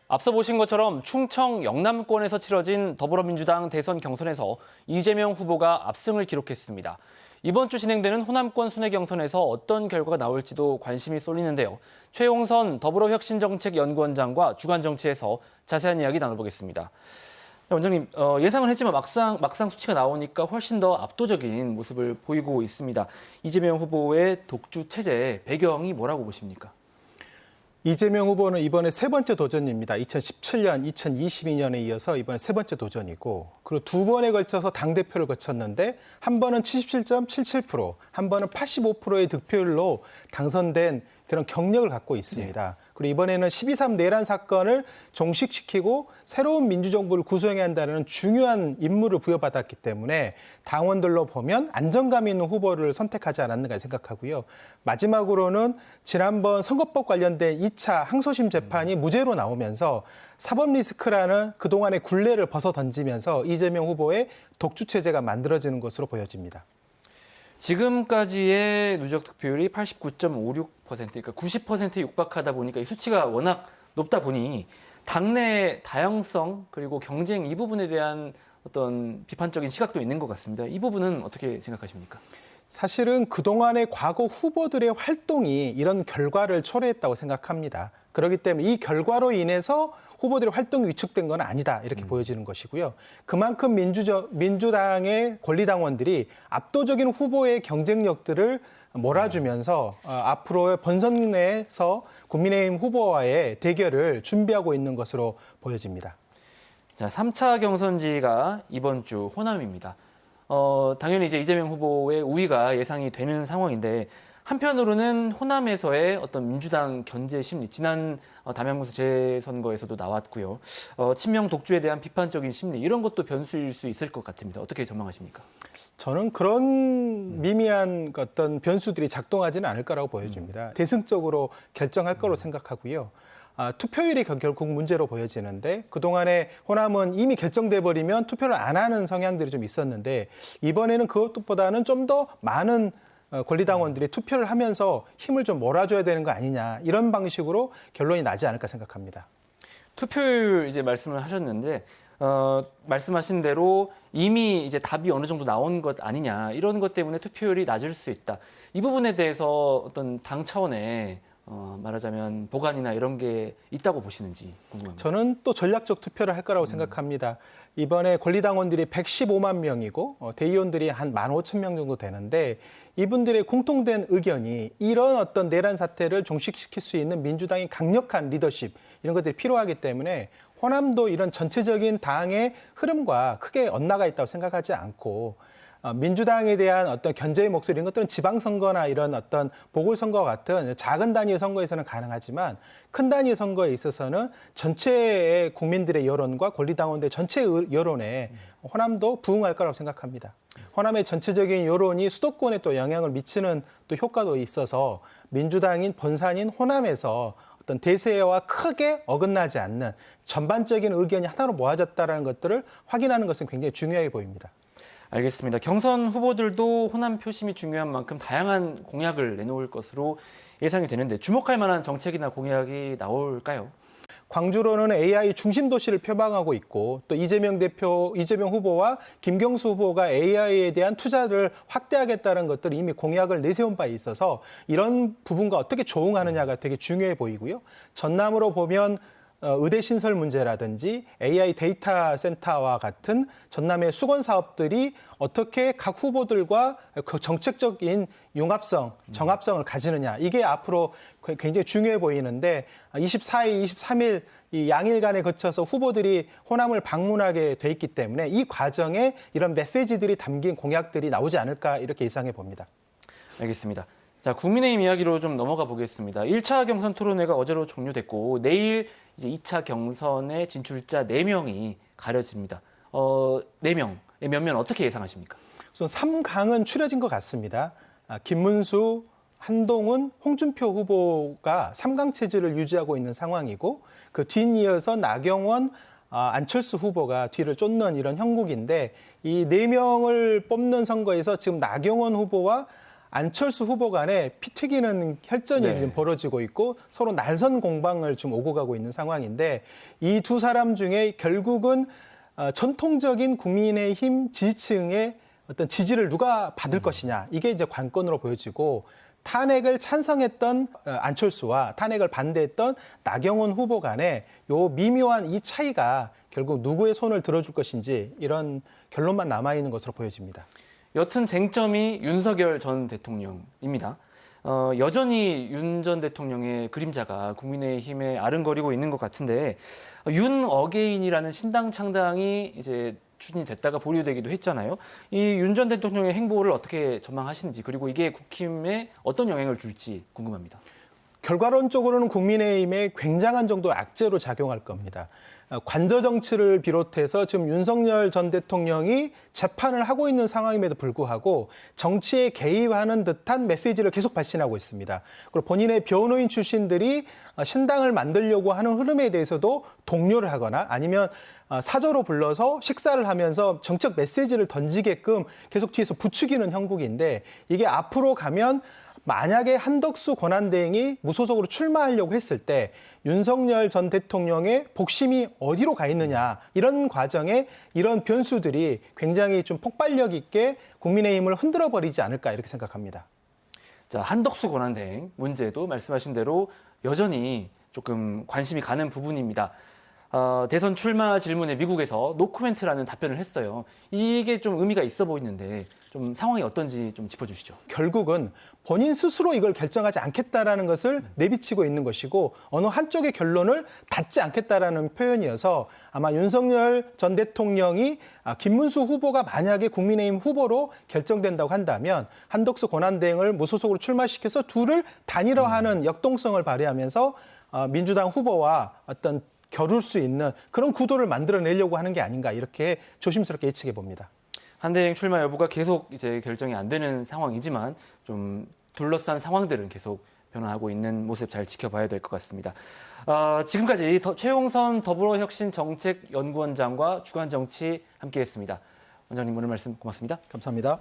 앞서 보신 것처럼 충청 영남권에서 치러진 더불어민주당 대선 경선에서 이재명 후보가 압승을 기록했습니다. 이번 주 진행되는 호남권 순회 경선에서 어떤 결과가 나올지도 관심이 쏠리는데요. 최용선 더불어혁신정책연구원장과 주간정치에서 자세한 이야기 나눠보겠습니다. 원장님, 예상은 했지만 막상 수치가 나오니까 훨씬 더 압도적인 모습을 보이고 있습니다. 이재명 후보의 독주 체제 배경이 뭐라고 보십니까? 이재명 후보는 이번에 세 번째 도전입니다. 2017년, 2022년에 이어서 이번에 세 번째 도전이고, 그리고 두 번에 걸쳐서 당대표를 거쳤는데 한 번은 77.77%, 한 번은 85%의 득표율로 당선된 그런 경력을 갖고 있습니다. 그리고 이번에는 12.3 내란 사건을 종식시키고 새로운 민주정부를 구성해야 한다는 중요한 임무를 부여받았기 때문에 당원들로 보면 안정감 있는 후보를 선택하지 않았는가 생각하고요. 마지막으로는 지난번 선거법 관련된 2차 항소심 재판이 무죄로 나오면서 사법 리스크라는 그동안의 굴레를 벗어던지면서 이재명 후보의 독주 체제가 만들어지는 것으로 보여집니다. 지금까지의 누적 득표율이 89.56%, 그러니까 90%에 육박하다 보니까 이 수치가 워낙 높다 보니 당내 다양성 그리고 경쟁 이 부분에 대한 어떤 비판적인 시각도 있는 것 같습니다. 이 부분은 어떻게 생각하십니까? 사실은 그동안의 과거 후보들의 활동이 이런 결과를 초래했다고 생각합니다. 그렇기 때문에 이 결과로 인해서 후보들의 활동이 위축된 건 아니다 이렇게 보여지는 것이고요. 그만큼 민주당의 권리당원들이 압도적인 후보의 경쟁력들을 몰아주면서 앞으로의 본선 내에서 국민의힘 후보와의 대결을 준비하고 있는 것으로 보여집니다. 자, 3차 경선지가 이번 주 호남입니다. 당연히 이제 이재명 후보의 우위가 예상이 되는 상황인데 한편으로는 호남에서의 어떤 민주당 견제 심리, 지난 담양군수 재선거에서도 나왔고요. 친명 독주에 대한 비판적인 심리, 이런 것도 변수일 수 있을 것 같습니다. 어떻게 전망하십니까? 저는 그런 미미한 어떤 변수들이 작동하지는 않을 거라고 보여집니다. 대승적으로 결정할 거로 생각하고요. 투표율이 결국 문제로 보여지는데 그동안에 호남은 이미 결정돼 버리면 투표를 안 하는 성향들이 좀 있었는데 이번에는 그것보다는 좀 더 많은 권리당원들이 투표를 하면서 힘을 좀 몰아줘야 되는 거 아니냐 이런 방식으로 결론이 나지 않을까 생각합니다. 투표율 이제 말씀을 하셨는데 말씀하신 대로 이미 이제 답이 어느 정도 나온 것 아니냐 이런 것 때문에 투표율이 낮을 수 있다. 이 부분에 대해서 어떤 당 차원의 말하자면 보관이나 이런 게 있다고 보시는지 궁금합니다. 저는 또 전략적 투표를 할 거라고 생각합니다. 이번에 권리당원들이 115만 명이고 대의원들이 한 15,000명 정도 되는데 이분들의 공통된 의견이 이런 어떤 내란 사태를 종식시킬 수 있는 민주당의 강력한 리더십 이런 것들이 필요하기 때문에 호남도 이런 전체적인 당의 흐름과 크게 엇나가 있다고 생각하지 않고 민주당에 대한 어떤 견제의 목소리 이런 것들은 지방선거나 이런 어떤 보궐선거 같은 작은 단위의 선거에서는 가능하지만 큰 단위의 선거에 있어서는 전체의 국민들의 여론과 권리당원들의 전체 여론에 호남도 부응할 거라고 생각합니다. 호남의 전체적인 여론이 수도권에 또 영향을 미치는 또 효과도 있어서 민주당인 본산인 호남에서 어떤 대세와 크게 어긋나지 않는 전반적인 의견이 하나로 모아졌다는 것들을 확인하는 것은 굉장히 중요해 보입니다. 알겠습니다. 경선 후보들도 호남 표심이 중요한 만큼 다양한 공약을 내놓을 것으로 예상이 되는데 주목할 만한 정책이나 공약이 나올까요? 광주로는 AI 중심 도시를 표방하고 있고 또 이재명 후보와 김경수 후보가 AI에 대한 투자를 확대하겠다는 것들을 이미 공약을 내세운 바 있어서 이런 부분과 어떻게 조응하느냐가 되게 중요해 보이고요. 전남으로 보면 의대 신설 문제라든지 AI 데이터 센터와 같은 전남의 수건 사업들이 어떻게 각 후보들과 그 정책적인 융합성, 정합성을 가지느냐. 이게 앞으로 굉장히 중요해 보이는데 24일, 23일 이 양일간에 거쳐서 후보들이 호남을 방문하게 돼 있기 때문에 이 과정에 이런 메시지들이 담긴 공약들이 나오지 않을까 이렇게 예상해 봅니다. 알겠습니다. 자, 국민의힘 이야기로 좀 넘어가 보겠습니다. 1차 경선 토론회가 어제로 종료됐고 내일 이제 2차 경선의 진출자 4명이 가려집니다. 4명, 몇 명 어떻게 예상하십니까? 우선 3강은 추려진 것 같습니다. 김문수, 한동훈, 홍준표 후보가 3강 체제를 유지하고 있는 상황이고 그 뒤이어서 나경원, 안철수 후보가 뒤를 쫓는 이런 형국인데 이 4명을 뽑는 선거에서 지금 나경원 후보와 안철수 후보 간에 피 튀기는 혈전이 네. 지금 벌어지고 있고 서로 날선 공방을 좀 오고 가고 있는 상황인데 이 두 사람 중에 결국은 전통적인 국민의힘 지지층의 어떤 지지를 누가 받을 것이냐 이게 이제 관건으로 보여지고 탄핵을 찬성했던 안철수와 탄핵을 반대했던 나경원 후보 간에 요 미묘한 이 차이가 결국 누구의 손을 들어줄 것인지 이런 결론만 남아 있는 것으로 보여집니다. 여튼 쟁점이 윤석열 전 대통령입니다. 여전히 윤 전 대통령의 그림자가 국민의힘에 아른거리고 있는 것 같은데 윤 어게인이라는 신당 창당이 이제 추진이 됐다가 보류되기도 했잖아요. 이 윤 전 대통령의 행보를 어떻게 전망하시는지 그리고 이게 국힘에 어떤 영향을 줄지 궁금합니다. 결과론적으로는 국민의힘에 굉장한 정도의 악재로 작용할 겁니다. 관저 정치를 비롯해서 지금 윤석열 전 대통령이 재판을 하고 있는 상황임에도 불구하고 정치에 개입하는 듯한 메시지를 계속 발신하고 있습니다. 그리고 본인의 변호인 출신들이 신당을 만들려고 하는 흐름에 대해서도 독려를 하거나 아니면 사저로 불러서 식사를 하면서 정책 메시지를 던지게끔 계속 뒤에서 부추기는 형국인데 이게 앞으로 가면 만약에 한덕수 권한대행이 무소속으로 출마하려고 했을 때 윤석열 전 대통령의 복심이 어디로 가 있느냐 이런 과정에 이런 변수들이 굉장히 좀 폭발력 있게 국민의힘을 흔들어 버리지 않을까 이렇게 생각합니다. 자, 한덕수 권한대행 문제도 말씀하신 대로 여전히 조금 관심이 가는 부분입니다. 대선 출마 질문에 미국에서 노코멘트라는 답변을 했어요. 이게 좀 의미가 있어 보이는데 좀 상황이 어떤지 좀 짚어주시죠. 결국은 본인 스스로 이걸 결정하지 않겠다라는 것을 내비치고 있는 것이고 어느 한쪽의 결론을 닫지 않겠다라는 표현이어서 아마 윤석열 전 대통령이 김문수 후보가 만약에 국민의힘 후보로 결정된다고 한다면 한덕수 권한대행을 무소속으로 출마시켜서 둘을 단일화하는 역동성을 발휘하면서 민주당 후보와 어떤 겨룰 수 있는 그런 구도를 만들어내려고 하는 게 아닌가 이렇게 조심스럽게 예측해 봅니다. 한대행 출마 여부가 계속 이제 결정이 안 되는 상황이지만 좀 둘러싼 상황들은 계속 변화하고 있는 모습 잘 지켜봐야 될 것 같습니다. 지금까지 최용선 더불어혁신정책연구원장과 주간정치 함께했습니다. 원장님 오늘 말씀 고맙습니다. 감사합니다.